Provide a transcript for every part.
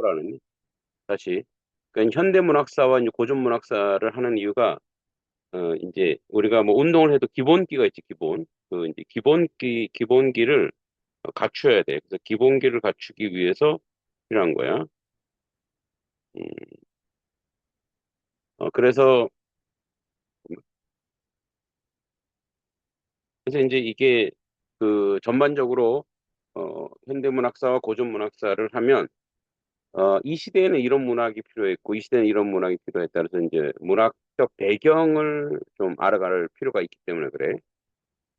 뭐라는 다시 그러니까 현대문학사와 이제 고전문학사를 하는 이유가 이제 우리가 뭐 운동을 해도 기본기가 있지 기본 그 이제 기본기를 갖춰야 돼. 그래서 기본기를 갖추기 위해서 필요한 거야. 음, 그래서 이제 이게 그 전반적으로 현대문학사와 고전문학사를 하면 이 시대에는 이런 문학이 필요했고 이 시대에는 이런 문학이 필요했다. 그래서 이제 문학적 배경을 좀 알아갈 필요가 있기 때문에 그래.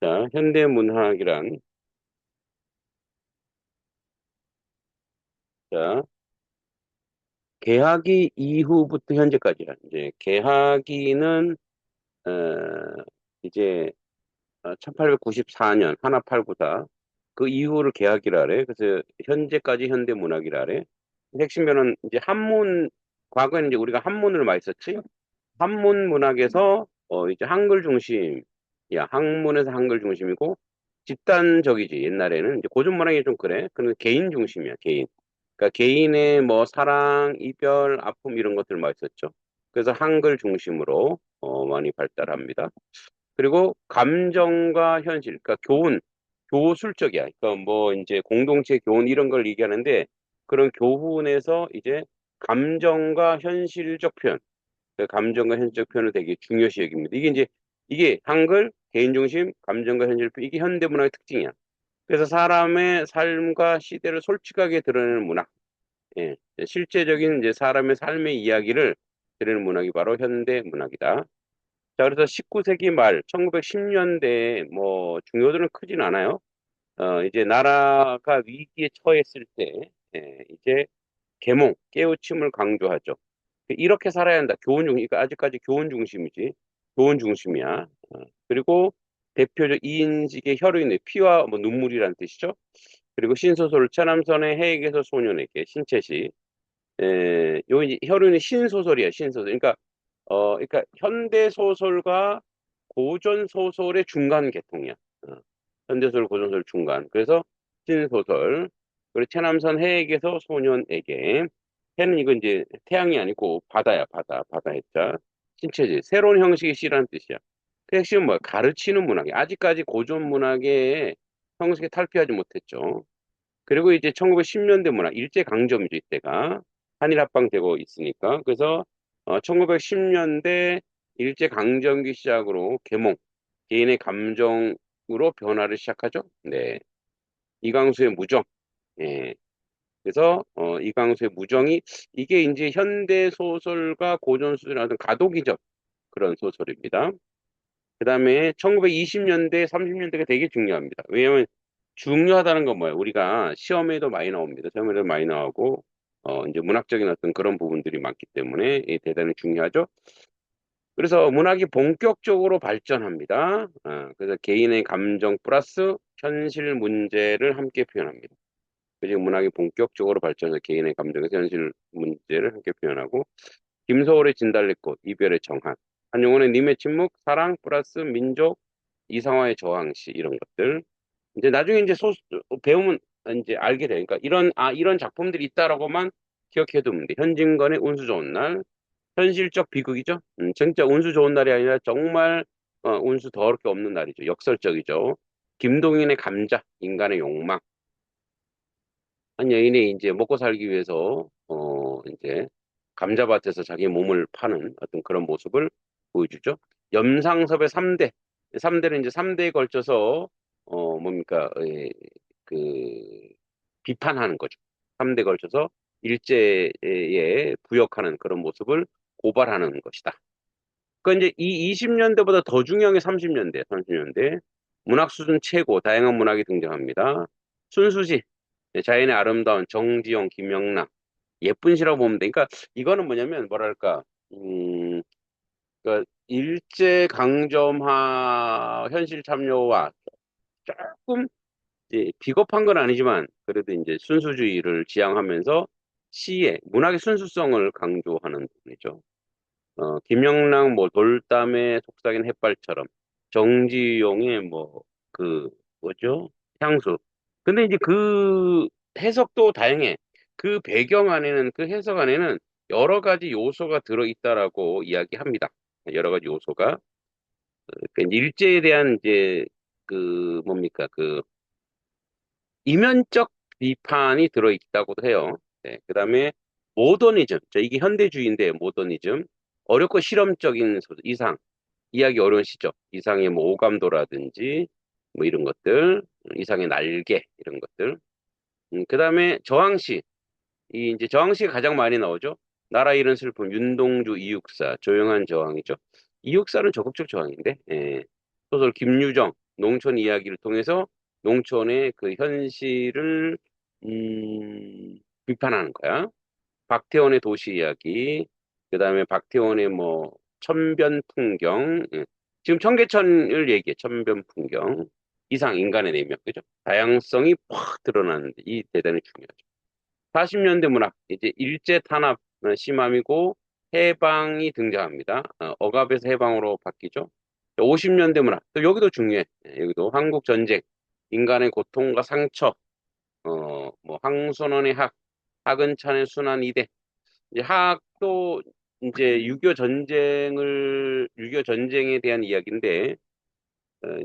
자, 현대문학이란 자 개화기 이후부터 현재까지야. 이제 개화기는 어, 이제 1894년 하나팔구사 그 이후를 개화기라 그래. 그래서 현재까지 현대문학이라 그래. 핵심표는 이제 한문 과거에는 이제 우리가 한문을 많이 썼지. 한문 문학에서 이제 한글 중심이야. 학문에서 한글 중심이고 집단적이지. 옛날에는 이제 고전 문학이 좀 그래. 그는 개인 중심이야. 개인. 그러니까 개인의 뭐 사랑, 이별, 아픔 이런 것들 많이 썼죠. 그래서 한글 중심으로 많이 발달합니다. 그리고 감정과 현실, 그러니까 교술적이야. 그러니까 뭐 이제 공동체 교훈 이런 걸 얘기하는데 그런 교훈에서 이제 감정과 현실적 표현, 그 감정과 현실적 표현을 되게 중요시 여깁니다. 이게 한글, 개인 중심, 감정과 현실 표현, 이게 현대문학의 특징이야. 그래서 사람의 삶과 시대를 솔직하게 드러내는 문학, 예, 실제적인 이제 사람의 삶의 이야기를 드러내는 문학이 바로 현대문학이다. 자, 그래서 19세기 말 1910년대에 뭐 중요도는 크진 않아요. 이제 나라가 위기에 처했을 때 이제 깨우침을 강조하죠. 이렇게 살아야 한다. 그러니까 아직까지 교훈 중심이지. 교훈 중심이야. 그리고 대표적 이인식의 혈유인의 피와 뭐 눈물이라는 뜻이죠. 그리고 신소설 최남선의 해에게서 소년에게 신채시. 요 이제 혈유인의 신소설이야. 신소설. 그러니까 현대 소설과 고전 소설의 중간 계통이야. 어, 현대 소설, 고전 소설 중간. 그래서 신소설. 그리고 최남선 해에게서 소년에게. 해는 이거 이제 태양이 아니고 바다야, 바다. 바다 해자. 신체지. 새로운 형식의 시라는 뜻이야. 그 핵심은 뭐야? 가르치는 문학이. 아직까지 고전 문학의 형식에 탈피하지 못했죠. 그리고 이제 1910년대 문학, 일제강점기죠, 이때가. 한일 합방되고 있으니까. 그래서 1910년대 일제강점기 시작으로 개인의 감정으로 변화를 시작하죠. 네. 이광수의 무정. 예. 그래서 이광수의 무정이 이게 이제 현대 소설과 고전 소설의 어떤 가독이적 그런 소설입니다. 그다음에 1920년대, 30년대가 되게 중요합니다. 왜냐하면 중요하다는 건 뭐예요? 우리가 시험에도 많이 나옵니다. 시험에도 많이 나오고 이제 문학적인 어떤 그런 부분들이 많기 때문에 대단히 중요하죠. 그래서 문학이 본격적으로 발전합니다. 그래서 개인의 감정 플러스 현실 문제를 함께 표현합니다. 그리고 문학이 본격적으로 발전해서 개인의 감정에서 현실 문제를 함께 표현하고 김소월의 진달래꽃, 이별의 정한, 한용운의 님의 침묵, 사랑 플러스 민족, 이상화의 저항시 이런 것들. 이제 나중에 이제 배우면 이제 알게 되니까 이런 작품들이 있다라고만 기억해 두면 돼. 현진건의 운수 좋은 날, 현실적 비극이죠. 진짜 운수 좋은 날이 아니라 정말 운수 더럽게 없는 날이죠. 역설적이죠. 김동인의 감자, 인간의 욕망. 한 여인이 이제 먹고 살기 위해서 이제 감자밭에서 자기 몸을 파는 어떤 그런 모습을 보여주죠. 염상섭의 3대. 3대는 이제 3대에 걸쳐서 뭡니까? 그 비판하는 거죠. 3대에 걸쳐서 일제에 부역하는 그런 모습을 고발하는 것이다. 그러니까 이제 이 20년대보다 더 중요한 게 30년대, 30년대. 문학 수준 최고, 다양한 문학이 등장합니다. 순수시, 자연의 아름다운 정지용, 김영락, 예쁜 시라고 보면 돼. 그러니까 이거는 뭐냐면 뭐랄까, 그러니까 일제 강점하 현실 참여와 조금 이제 비겁한 건 아니지만 그래도 이제 순수주의를 지향하면서 시의 문학의 순수성을 강조하는 부분이죠. 김영랑 뭐 돌담의 속삭인 햇발처럼 정지용의 뭐 그 뭐죠? 향수. 근데 이제 그 해석도 다양해. 그 배경 안에는, 그 해석 안에는 여러 가지 요소가 들어있다라고 이야기합니다. 여러 가지 요소가. 그러니까 일제에 대한 이제 그 뭡니까 그 이면적 비판이 들어있다고도 해요. 네, 그다음에 모더니즘, 이게 현대주의인데 모더니즘, 어렵고 실험적인 이상, 이해하기 어려운 시죠. 이상의 뭐 오감도라든지 뭐 이런 것들, 이상의 날개 이런 것들. 그다음에 저항시, 이 이제 저항시가 가장 많이 나오죠. 나라 잃은 슬픔, 윤동주 이육사, 조용한 저항이죠. 이육사는 적극적 저항인데, 예. 소설 김유정, 농촌 이야기를 통해서 농촌의 그 현실을 비판하는 거야. 박태원의 도시 이야기, 그다음에 박태원의 뭐 천변 풍경, 지금 청계천을 얘기해. 천변 풍경, 이상 인간의 내면, 그죠? 다양성이 확 드러나는데 이 대단히 중요하죠. 40년대 문학, 이제 일제 탄압 심함이고 해방이 등장합니다. 억압에서 해방으로 바뀌죠. 50년대 문학, 또 여기도 중요해. 여기도 한국 전쟁, 인간의 고통과 상처, 뭐 황선원의 학, 하근찬의 순환 이대. 이제 학도 이제 6.25 전쟁에 대한 이야기인데,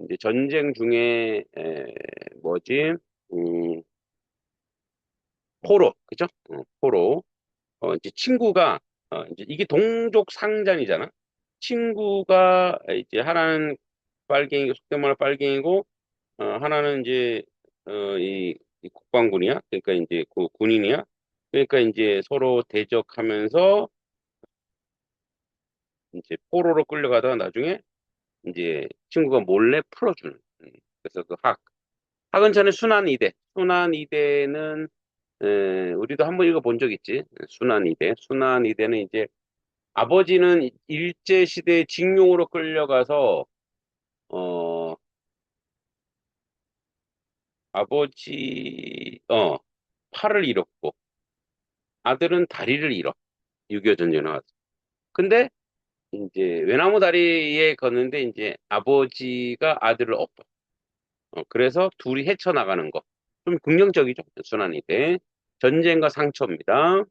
이제 전쟁 중에 뭐지? 음, 포로, 그죠? 포로. 이제 친구가, 이제 이게 동족 상잔이잖아. 친구가 이제 하나는 빨갱이, 속된 말로 빨갱이고, 하나는 이제, 이 국방군이야. 그러니까 이제 그 군인이야. 그러니까 이제 서로 대적하면서 이제 포로로 끌려가다가 나중에 이제 친구가 몰래 풀어주는. 그래서 그 학은찬의 순환이대. 순환이대는, 우리도 한번 읽어본 적 있지. 순환이대. 순환이대는 이제 아버지는 일제시대 징용으로 끌려가서, 어, 팔을 잃었고, 아들은 다리를 잃어. 6.25 전쟁 나와서. 근데, 이제, 외나무 다리에 걷는데, 이제, 아버지가 아들을 업어. 그래서 둘이 헤쳐나가는 거. 좀 긍정적이죠. 순환이대. 전쟁과 상처입니다.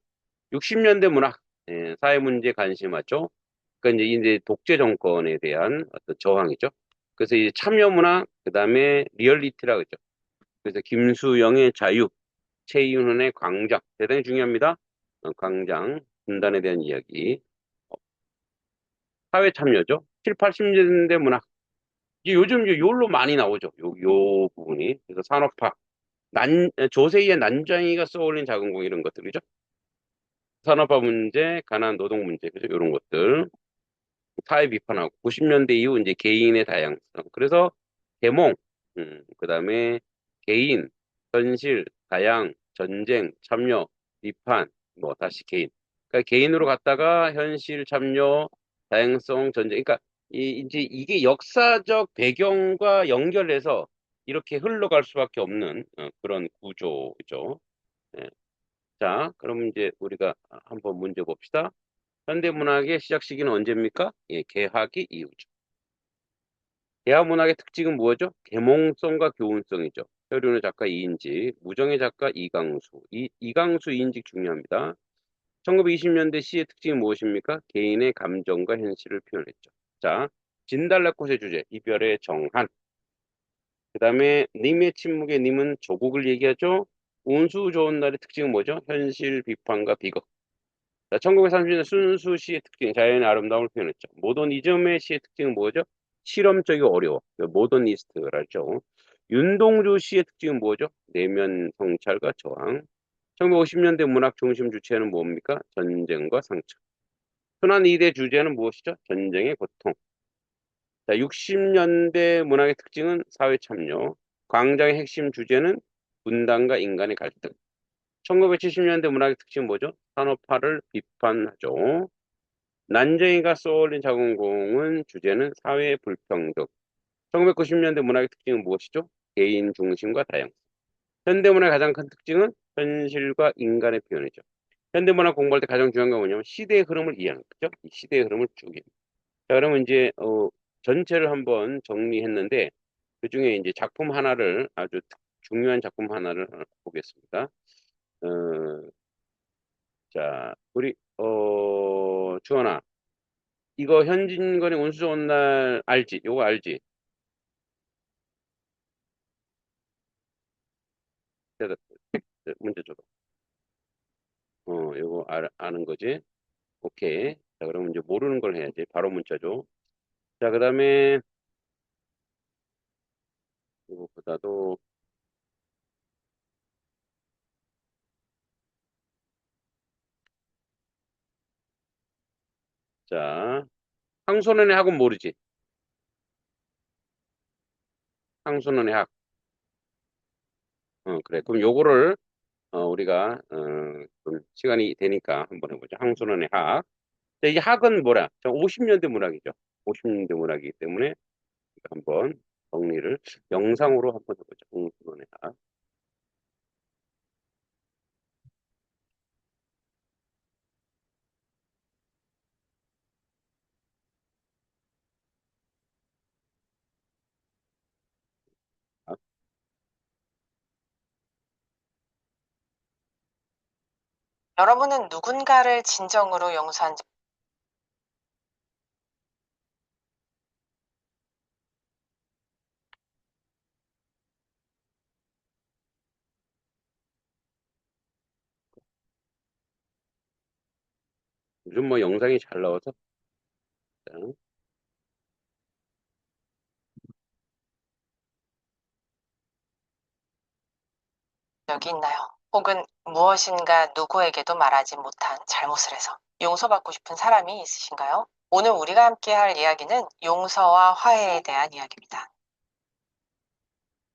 60년대 문학, 사회 문제 관심하죠. 그러니까 이제 독재 정권에 대한 어떤 저항이죠. 그래서 이제 참여 문화, 그 다음에 리얼리티라 그러죠. 그래서 김수영의 자유, 최윤훈의 광장, 대단히 중요합니다. 광장, 분단에 대한 이야기. 어, 사회 참여죠. 7, 80년대 문학. 이제 요즘 이제 요로 많이 나오죠. 요 부분이. 그래서 산업화, 조세희의 난장이가 쏘올린 작은 공 이런 것들이죠. 산업화 문제, 가난 노동 문제, 그죠? 이런 것들. 사회 비판하고 90년대 이후 이제 개인의 다양성. 그래서 계몽, 그다음에 개인, 현실, 다양, 전쟁, 참여, 비판, 뭐 다시 개인. 그러니까 개인으로 갔다가 현실, 참여, 다양성, 전쟁. 그러니까 이제 이게 역사적 배경과 연결해서 이렇게 흘러갈 수밖에 없는 그런 구조죠. 예. 자, 그럼 이제 우리가 한번 문제 봅시다. 현대문학의 시작 시기는 언제입니까? 예, 개화기 이후죠. 대화문학의 특징은 뭐죠? 계몽성과 교훈성이죠. 서류의 작가 이인직, 무정의 작가 이강수. 이강수, 이인직 중요합니다. 1920년대 시의 특징이 무엇입니까? 개인의 감정과 현실을 표현했죠. 자, 진달래꽃의 주제, 이별의 정한. 그 다음에 님의 침묵의 님은 조국을 얘기하죠. 운수 좋은 날의 특징은 뭐죠? 현실 비판과 비극. 자, 1930년대 순수 시의 특징, 자연의 아름다움을 표현했죠. 모더니즘의 시의 특징은 뭐죠? 실험적이고 어려워. 모더니스트랄죠. 윤동주 시의 특징은 뭐죠? 내면 성찰과 저항. 1950년대 문학 중심 주체는 뭡니까? 전쟁과 상처. 순환 2대 주제는 무엇이죠? 전쟁의 고통. 자, 60년대 문학의 특징은 사회 참여. 광장의 핵심 주제는 분단과 인간의 갈등. 1970년대 문학의 특징은 뭐죠? 산업화를 비판하죠. 난쟁이가 쏘올린 자궁공은 주제는 사회 불평등. 1990년대 문학의 특징은 무엇이죠? 개인 중심과 다양성. 현대문학의 가장 큰 특징은 현실과 인간의 표현이죠. 현대문학 공부할 때 가장 중요한 건 뭐냐면 시대의 흐름을 이해하는 거죠. 이 시대의 흐름을 쭉 이해. 자, 그러면 이제 전체를 한번 정리했는데 그 중에 이제 작품 하나를 아주 중요한 작품 하나를 하나 보겠습니다. 어, 자, 우리, 주원아, 이거 현진건이 운수 좋은 날 알지? 요거 알지? 내가 문제 줘봐. 요거 아는 거지? 오케이. 자, 그러면 이제 모르는 걸 해야지. 바로 문자 줘. 자, 그 다음에, 이거보다도, 자, 황소년의 학은 모르지? 황소년의 학. 그래. 그럼 요거를, 우리가, 좀 시간이 되니까 한번 해보자. 황소년의 학. 자, 이 학은 뭐라? 자, 50년대 문학이죠. 50년대 문학이기 때문에 한번 정리를 영상으로 한번 해보자. 황소년의 학. 여러분은 누군가를 진정으로 용서한 적 요즘 뭐 영상이 잘 나와서. 자, 적이 있나요? 혹은 무엇인가 누구에게도 말하지 못한 잘못을 해서 용서받고 싶은 사람이 있으신가요? 오늘 우리가 함께 할 이야기는 용서와 화해에 대한 이야기입니다.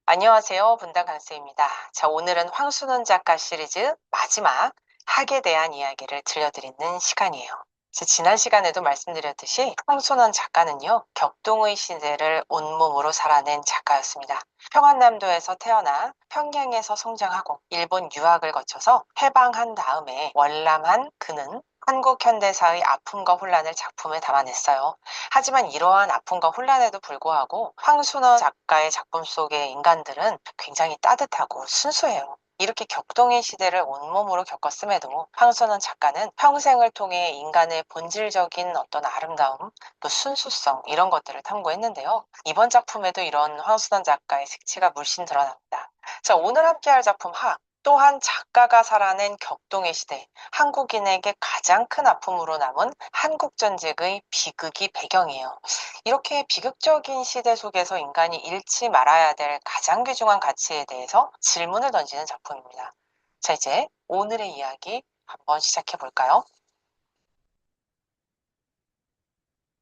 안녕하세요. 분당 강쌤입니다. 자, 오늘은 황순원 작가 시리즈 마지막 학에 대한 이야기를 들려드리는 시간이에요. 지난 시간에도 말씀드렸듯이 황순원 작가는요, 격동의 시대를 온몸으로 살아낸 작가였습니다. 평안남도에서 태어나 평양에서 성장하고 일본 유학을 거쳐서 해방한 다음에 월남한 그는 한국 현대사의 아픔과 혼란을 작품에 담아냈어요. 하지만 이러한 아픔과 혼란에도 불구하고 황순원 작가의 작품 속의 인간들은 굉장히 따뜻하고 순수해요. 이렇게 격동의 시대를 온몸으로 겪었음에도 황선원 작가는 평생을 통해 인간의 본질적인 어떤 아름다움, 또 순수성 이런 것들을 탐구했는데요. 이번 작품에도 이런 황선원 작가의 색채가 물씬 드러납니다. 자, 오늘 함께할 작품 학 또한 작가가 살아낸 격동의 시대, 한국인에게 가장 큰 아픔으로 남은 한국전쟁의 비극이 배경이에요. 이렇게 비극적인 시대 속에서 인간이 잃지 말아야 될 가장 귀중한 가치에 대해서 질문을 던지는 작품입니다. 자, 이제 오늘의 이야기 한번 시작해 볼까요?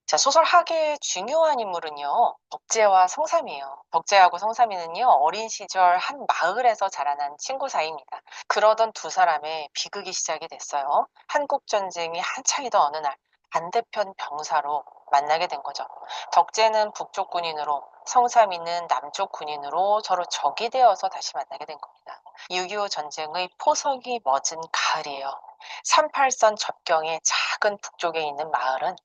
자, 소설 학의 중요한 인물은요, 덕재와 성삼이에요. 덕재하고 성삼이는요, 어린 시절 한 마을에서 자라난 친구 사이입니다. 그러던 두 사람의 비극이 시작이 됐어요. 한국전쟁이 한창이던 어느 날, 반대편 병사로 만나게 된 거죠. 덕재는 북쪽 군인으로, 성삼이는 남쪽 군인으로 서로 적이 되어서 다시 만나게 된 겁니다. 6.25 전쟁의 포석이 멎은 가을이에요. 38선 접경의 작은 북쪽에 있는 마을은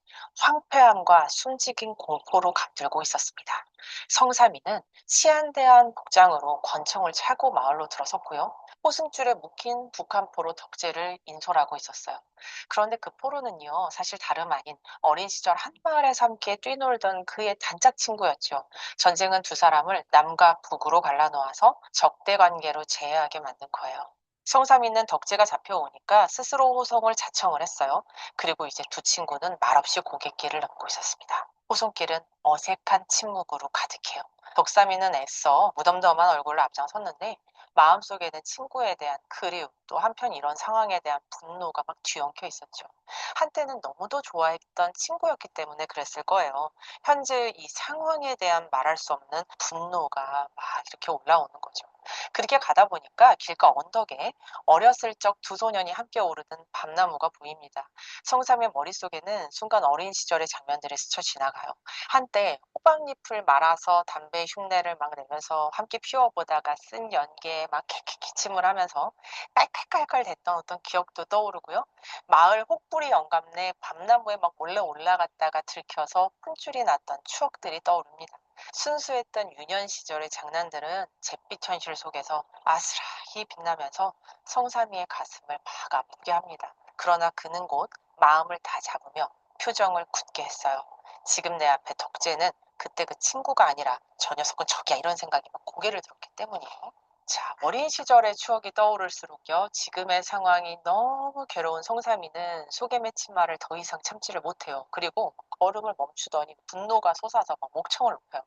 황폐함과 숨지긴 공포로 감돌고 있었습니다. 성삼이는 치안대한 복장으로 권총을 차고 마을로 들어섰고요. 호승줄에 묶인 북한포로 덕재를 인솔하고 있었어요. 그런데 그 포로는요, 사실 다름 아닌 어린 시절 한 마을에서 함께 뛰놀던 그의 단짝 친구였죠. 전쟁은 두 사람을 남과 북으로 갈라놓아서 적대 관계로 제해하게 만든 거예요. 성삼이는 덕재가 잡혀오니까 스스로 호송을 자청을 했어요. 그리고 이제 두 친구는 말없이 고갯길을 넘고 있었습니다. 호송길은 어색한 침묵으로 가득해요. 덕삼이는 애써 무덤덤한 얼굴로 앞장섰는데 마음속에는 친구에 대한 그리움, 또 한편 이런 상황에 대한 분노가 막 뒤엉켜 있었죠. 한때는 너무도 좋아했던 친구였기 때문에 그랬을 거예요. 현재 이 상황에 대한 말할 수 없는 분노가 막 이렇게 올라오는 거죠. 그렇게 가다 보니까 길가 언덕에 어렸을 적 두 소년이 함께 오르는 밤나무가 보입니다. 성삼의 머릿속에는 순간 어린 시절의 장면들이 스쳐 지나가요. 한때 호박잎을 말아서 담배 흉내를 막 내면서 함께 피워보다가 쓴 연기에 막 기침을 하면서 깔깔깔깔 des던 어떤 기억도 떠오르고요. 마을 혹부리 영감네 밤나무에 막 몰래 올라갔다가 들켜서 혼쭐이 났던 추억들이 떠오릅니다. 순수했던 유년 시절의 장난들은 잿빛 현실 속에서 아스라히 빛나면서 성삼이의 가슴을 막 아프게 합니다. 그러나 그는 곧 마음을 다 잡으며 표정을 굳게 했어요. 지금 내 앞에 덕재는 그때 그 친구가 아니라 저 녀석은 적이야 이런 생각이 막 고개를 들었기 때문이에요. 자, 어린 시절의 추억이 떠오를수록요, 지금의 상황이 너무 괴로운 성삼이는 속에 맺힌 말을 더 이상 참지를 못해요. 그리고 걸음을 멈추더니 분노가 솟아서 막 목청을 높여요.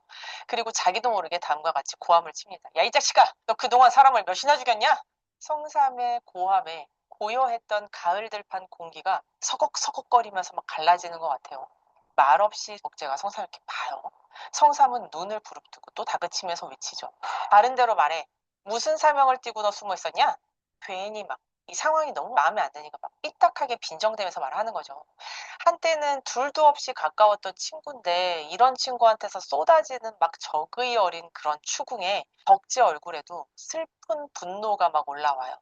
그리고 자기도 모르게 다음과 같이 고함을 칩니다. 야, 이 자식아! 너 그동안 사람을 몇이나 죽였냐? 성삼의 고함에 고요했던 가을 들판 공기가 서걱서걱거리면서 막 갈라지는 것 같아요. 말없이 덕재가 성삼을 이렇게 봐요. 성삼은 눈을 부릅뜨고 또 다그치면서 외치죠. 다른 대로 말해. 무슨 사명을 띠고 너 숨어 있었냐? 괜히 막 이 상황이 너무 마음에 안 드니까 막 삐딱하게 빈정대면서 말하는 거죠. 한때는 둘도 없이 가까웠던 친구인데 이런 친구한테서 쏟아지는 막 적의 어린 그런 추궁에 덕재 얼굴에도 슬픈 분노가 막 올라와요.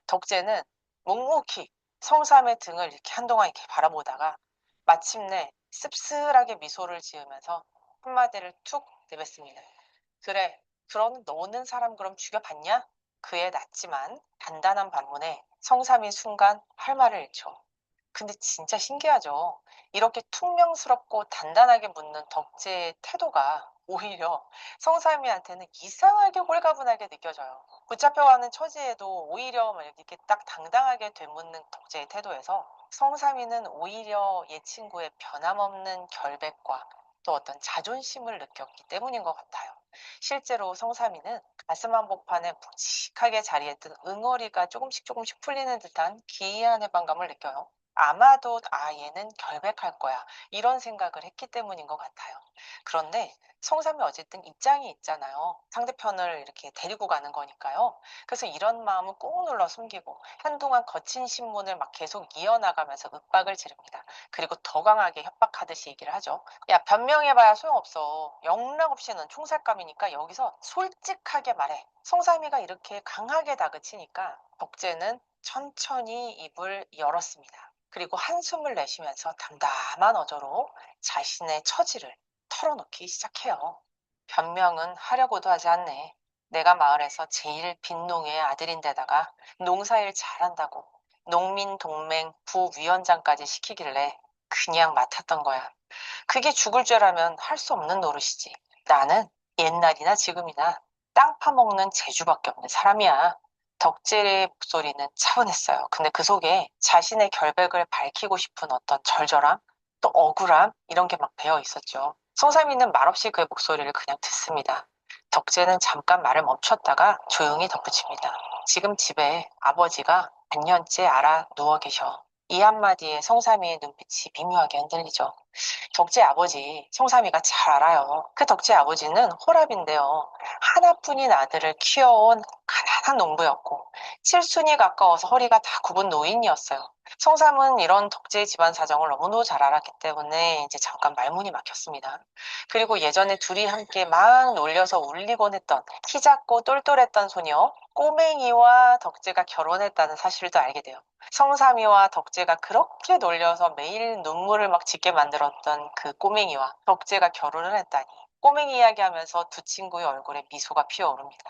덕재는 묵묵히 성삼의 등을 이렇게 한동안 이렇게 바라보다가 마침내 씁쓸하게 미소를 지으면서 한마디를 툭 내뱉습니다. 그래, 그럼 너는 사람 그럼 죽여봤냐? 그의 낮지만 단단한 반문에 성삼이 순간 할 말을 잃죠. 근데 진짜 신기하죠. 이렇게 퉁명스럽고 단단하게 묻는 덕재의 태도가 오히려 성삼이한테는 이상하게 홀가분하게 느껴져요. 붙잡혀가는 처지에도 오히려 막 이렇게 딱 당당하게 되묻는 덕재의 태도에서 성삼이는 오히려 얘 친구의 변함없는 결백과 또 어떤 자존심을 느꼈기 때문인 것 같아요. 실제로 성삼이는 가슴 한복판에 묵직하게 자리에 든 응어리가 조금씩 풀리는 듯한 기이한 해방감을 느껴요. 아마도 '아 얘는 결백할 거야.' 이런 생각을 했기 때문인 것 같아요. 그런데 성삼이 어쨌든 입장이 있잖아요. 상대편을 이렇게 데리고 가는 거니까요. 그래서 이런 마음은 꾹 눌러 숨기고 한동안 거친 신문을 막 계속 이어나가면서 윽박을 지릅니다. 그리고 더 강하게 협박하듯이 얘기를 하죠. "야 변명해봐야 소용없어. 영락없이 넌 총살감이니까 여기서 솔직하게 말해." 성삼이가 이렇게 강하게 다그치니까 덕재는 천천히 입을 열었습니다. 그리고 한숨을 내쉬면서 담담한 어조로 자신의 처지를 털어놓기 시작해요. 변명은 하려고도 하지 않네. 내가 마을에서 제일 빈농의 아들인데다가 농사일 잘한다고 농민동맹 부위원장까지 시키길래 그냥 맡았던 거야. 그게 죽을 죄라면 할 수 없는 노릇이지. 나는 옛날이나 지금이나 땅 파먹는 재주밖에 없는 사람이야. 덕질의 목소리는 차분했어요. 근데 그 속에 자신의 결백을 밝히고 싶은 어떤 절절함, 또 억울함, 이런 게 막 배어 있었죠. 송삼이는 말없이 그의 목소리를 그냥 듣습니다. 덕재는 잠깐 말을 멈췄다가 조용히 덧붙입니다. 지금 집에 아버지가 반년째 알아 누워 계셔. 이 한마디에 성삼이의 눈빛이 미묘하게 흔들리죠. 덕재 아버지, 성삼이가 잘 알아요. 그 덕재 아버지는 호랍인데요. 하나뿐인 아들을 키워온 가난한 농부였고, 칠순이 가까워서 허리가 다 굽은 노인이었어요. 성삼은 이런 덕재의 집안 사정을 너무도 잘 알았기 때문에 이제 잠깐 말문이 막혔습니다. 그리고 예전에 둘이 함께 막 놀려서 울리곤 했던 키 작고 똘똘했던 소녀, 꼬맹이와 덕재가 결혼했다는 사실도 알게 돼요. 성삼이와 덕재가 그렇게 놀려서 매일 눈물을 막 짓게 만들었던 그 꼬맹이와 덕재가 결혼을 했다니. 꼬맹이 이야기하면서 두 친구의 얼굴에 미소가 피어오릅니다.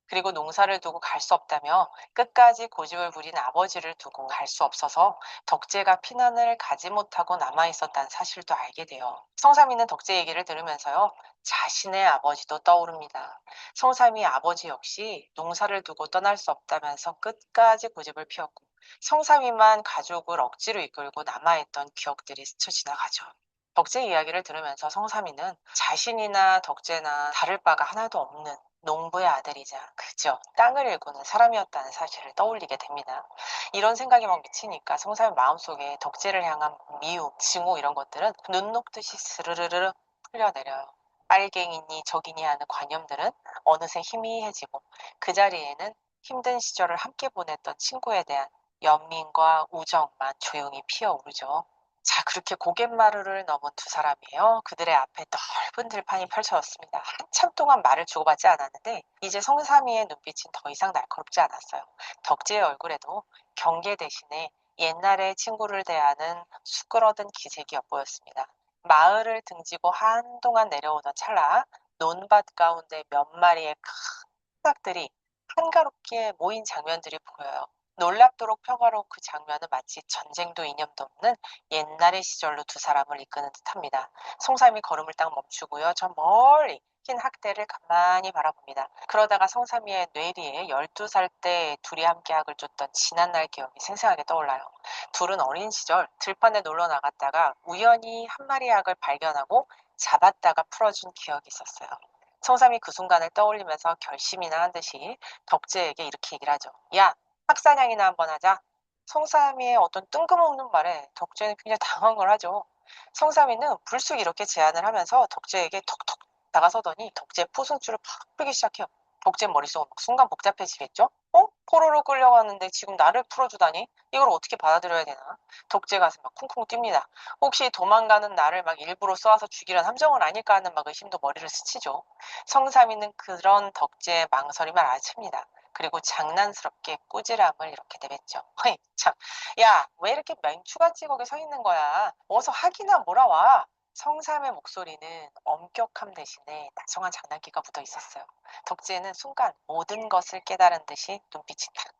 그리고 농사를 두고 갈 수 없다며 끝까지 고집을 부린 아버지를 두고 갈 수 없어서 덕재가 피난을 가지 못하고 남아 있었다는 사실도 알게 돼요. 성삼이는 덕재 얘기를 들으면서요, 자신의 아버지도 떠오릅니다. 성삼이 아버지 역시 농사를 두고 떠날 수 없다면서 끝까지 고집을 피웠고, 성삼이만 가족을 억지로 이끌고 남아있던 기억들이 스쳐 지나가죠. 덕재 이야기를 들으면서 성삼이는 자신이나 덕재나 다를 바가 하나도 없는 농부의 아들이자 그저 땅을 일구는 사람이었다는 사실을 떠올리게 됩니다. 이런 생각이 막 미치니까 성삼의 마음속에 덕재를 향한 미움, 증오 이런 것들은 눈 녹듯이 스르르르 흘려내려요. 빨갱이니 적이니 하는 관념들은 어느새 희미해지고 그 자리에는 힘든 시절을 함께 보냈던 친구에 대한 연민과 우정만 조용히 피어오르죠. 자, 그렇게 고갯마루를 넘은 두 사람이에요. 그들의 앞에 넓은 들판이 펼쳐졌습니다. 한참 동안 말을 주고받지 않았는데 이제 성삼이의 눈빛은 더 이상 날카롭지 않았어요. 덕지의 얼굴에도 경계 대신에 옛날의 친구를 대하는 수그러든 기색이 엿보였습니다. 마을을 등지고 한동안 내려오던 찰나 논밭 가운데 몇 마리의 큰 닭들이 한가롭게 모인 장면들이 보여요. 놀랍도록 평화로운 그 장면은 마치 전쟁도 이념도 없는 옛날의 시절로 두 사람을 이끄는 듯합니다. 성삼이 걸음을 딱 멈추고요. 저 멀리 흰 학대를 가만히 바라봅니다. 그러다가 성삼이의 뇌리에 12살 때 둘이 함께 학을 쫓던 지난날 기억이 생생하게 떠올라요. 둘은 어린 시절 들판에 놀러 나갔다가 우연히 한 마리 학을 발견하고 잡았다가 풀어준 기억이 있었어요. 성삼이 그 순간을 떠올리면서 결심이나 한 듯이 덕재에게 이렇게 얘기를 하죠. 야, 학사냥이나 한번 하자. 성삼이의 어떤 뜬금없는 말에 덕재는 굉장히 당황을 하죠. 성삼이는 불쑥 이렇게 제안을 하면서 덕재에게 톡톡 다가서더니 덕재의 포승줄을 팍 풀기 시작해요. 덕재 머릿속은 막 순간 복잡해지겠죠? 포로로 끌려가는데 지금 나를 풀어주다니? 이걸 어떻게 받아들여야 되나? 덕재 가슴 막 쿵쿵 뜁니다. 혹시 도망가는 나를 막 일부러 쏘아서 죽이려는 함정은 아닐까 하는 막 의심도 머리를 스치죠. 성삼이는 그런 덕재의 망설임을 알아챕니다. 그리고 장난스럽게 꾸지람을 이렇게 내뱉죠. 허이, 참. 야, 왜 이렇게 맹추같이 거기 서 있는 거야? 어서 하기나 몰아와. 성삼의 목소리는 엄격함 대신에 다정한 장난기가 묻어 있었어요. 덕지는 순간 모든 것을 깨달은 듯이 눈빛이 탁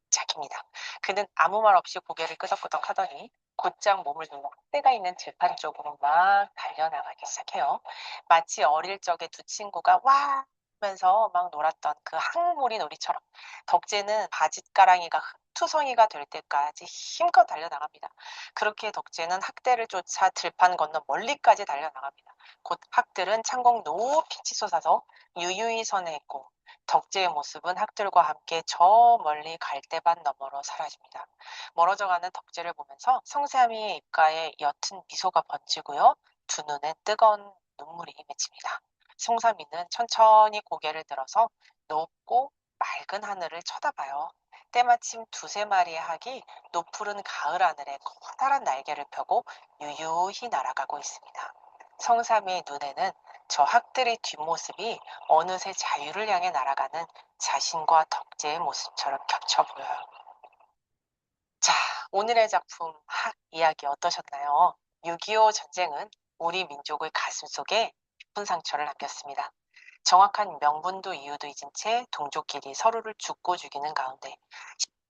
잡힙니다. 그는 아무 말 없이 고개를 끄덕끄덕 하더니 곧장 몸을 들고 학대가 있는 들판 쪽으로 막 달려나가기 시작해요. 마치 어릴 적에 두 친구가 와 하면서 막 놀았던 그 항몰이 놀이처럼 덕재는 바짓가랑이가 흙투성이가 될 때까지 힘껏 달려나갑니다. 그렇게 덕재는 학대를 쫓아 들판 건너 멀리까지 달려나갑니다. 곧 학들은 창공 높이 치솟아서 유유히 선회했고 덕재의 모습은 학들과 함께 저 멀리 갈대밭 너머로 사라집니다. 멀어져가는 덕재를 보면서 성삼이의 입가에 옅은 미소가 번지고요. 두 눈에 뜨거운 눈물이 맺힙니다. 성삼이는 천천히 고개를 들어서 높고 맑은 하늘을 쳐다봐요. 때마침 두세 마리의 학이 높푸른 가을 하늘에 커다란 날개를 펴고 유유히 날아가고 있습니다. 성삼이의 눈에는 저 학들의 뒷모습이 어느새 자유를 향해 날아가는 자신과 덕재의 모습처럼 겹쳐 보여요. 자, 오늘의 작품 학 이야기 어떠셨나요? 6.25 전쟁은 우리 민족의 가슴속에 깊은 상처를 남겼습니다. 정확한 명분도 이유도 잊은 채 동족끼리 서로를 죽고 죽이는 가운데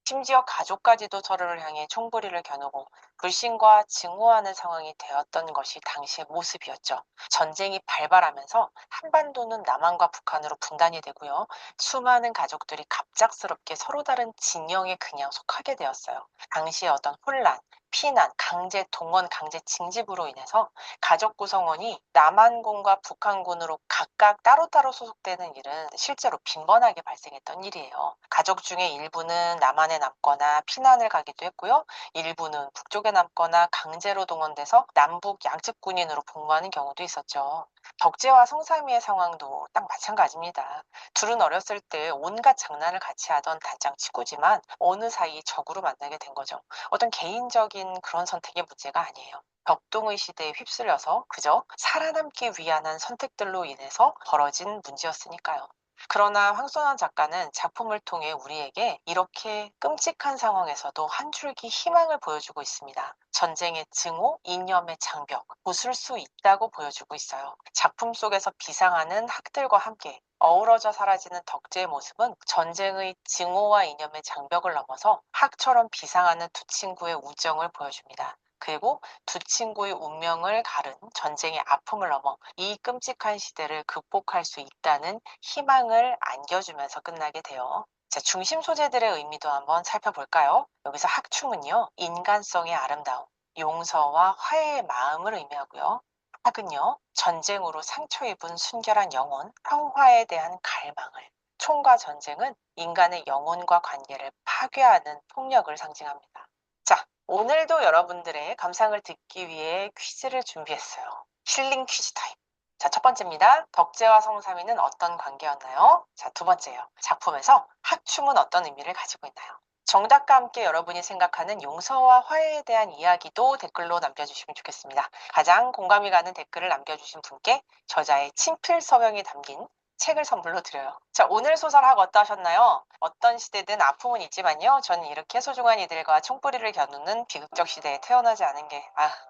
심지어 가족까지도 서로를 향해 총부리를 겨누고 불신과 증오하는 상황이 되었던 것이 당시의 모습이었죠. 전쟁이 발발하면서 한반도는 남한과 북한으로 분단이 되고요. 수많은 가족들이 갑작스럽게 서로 다른 진영에 그냥 속하게 되었어요. 당시의 어떤 혼란, 피난, 강제 동원, 강제 징집으로 인해서 가족 구성원이 남한군과 북한군으로 각각 따로따로 소속되는 일은 실제로 빈번하게 발생했던 일이에요. 가족 중에 일부는 남한에 남거나 피난을 가기도 했고요. 일부는 북쪽에 남거나 강제로 동원돼서 남북 양측 군인으로 복무하는 경우도 있었죠. 덕재와 성삼이의 상황도 딱 마찬가지입니다. 둘은 어렸을 때 온갖 장난을 같이 하던 단짝 친구지만 어느 사이 적으로 만나게 된 거죠. 어떤 개인적인 그런 선택의 문제가 아니에요. 격동의 시대에 휩쓸려서 그저 살아남기 위한 선택들로 인해서 벌어진 문제였으니까요. 그러나 황선원 작가는 작품을 통해 우리에게 이렇게 끔찍한 상황에서도 한 줄기 희망을 보여주고 있습니다. 전쟁의 증오, 이념의 장벽, 부술 수 있다고 보여주고 있어요. 작품 속에서 비상하는 학들과 함께 어우러져 사라지는 덕재의 모습은 전쟁의 증오와 이념의 장벽을 넘어서 학처럼 비상하는 두 친구의 우정을 보여줍니다. 그리고 두 친구의 운명을 가른 전쟁의 아픔을 넘어 이 끔찍한 시대를 극복할 수 있다는 희망을 안겨주면서 끝나게 돼요. 자, 중심 소재들의 의미도 한번 살펴볼까요? 여기서 학충은요, 인간성의 아름다움, 용서와 화해의 마음을 의미하고요. 학은요, 전쟁으로 상처 입은 순결한 영혼, 평화에 대한 갈망을, 총과 전쟁은 인간의 영혼과 관계를 파괴하는 폭력을 상징합니다. 자, 오늘도 여러분들의 감상을 듣기 위해 퀴즈를 준비했어요. 힐링 퀴즈 타임. 자, 첫 번째입니다. 덕재와 성삼이는 어떤 관계였나요? 자, 두 번째요. 작품에서 학춤은 어떤 의미를 가지고 있나요? 정답과 함께 여러분이 생각하는 용서와 화해에 대한 이야기도 댓글로 남겨주시면 좋겠습니다. 가장 공감이 가는 댓글을 남겨주신 분께 저자의 친필 서명이 담긴 책을 선물로 드려요. 자, 오늘 소설학 어떠셨나요? 어떤 시대든 아픔은 있지만요. 저는 이렇게 소중한 이들과 총뿌리를 겨누는 비극적 시대에 태어나지 않은 게,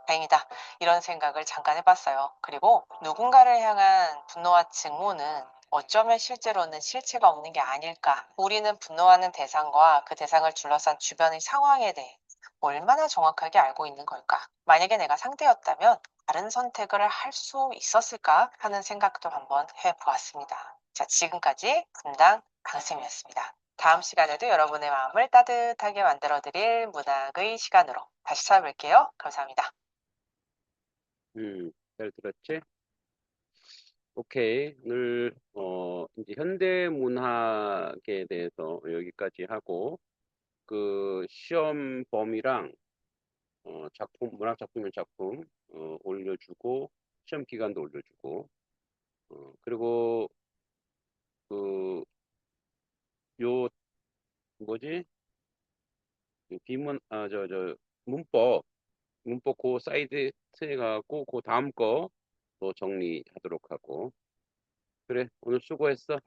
다행이다. 이런 생각을 잠깐 해봤어요. 그리고 누군가를 향한 분노와 증오는 어쩌면 실제로는 실체가 없는 게 아닐까? 우리는 분노하는 대상과 그 대상을 둘러싼 주변의 상황에 대해 얼마나 정확하게 알고 있는 걸까? 만약에 내가 상대였다면 다른 선택을 할 수 있었을까 하는 생각도 한번 해보았습니다. 자, 지금까지 분당 강쌤이었습니다. 다음 시간에도 여러분의 마음을 따뜻하게 만들어드릴 문학의 시간으로 다시 찾아뵐게요. 감사합니다. 잘 들었지? 오케이. 오늘, 이제 현대문학에 대해서 여기까지 하고, 그, 시험 범위랑, 문학 작품이면 작품, 올려주고, 시험 기간도 올려주고, 그리고, 그, 요, 뭐지? 그 문법, 그 사이트에 가고, 그 다음 거 또 정리하도록 하고. 그래, 오늘 수고했어.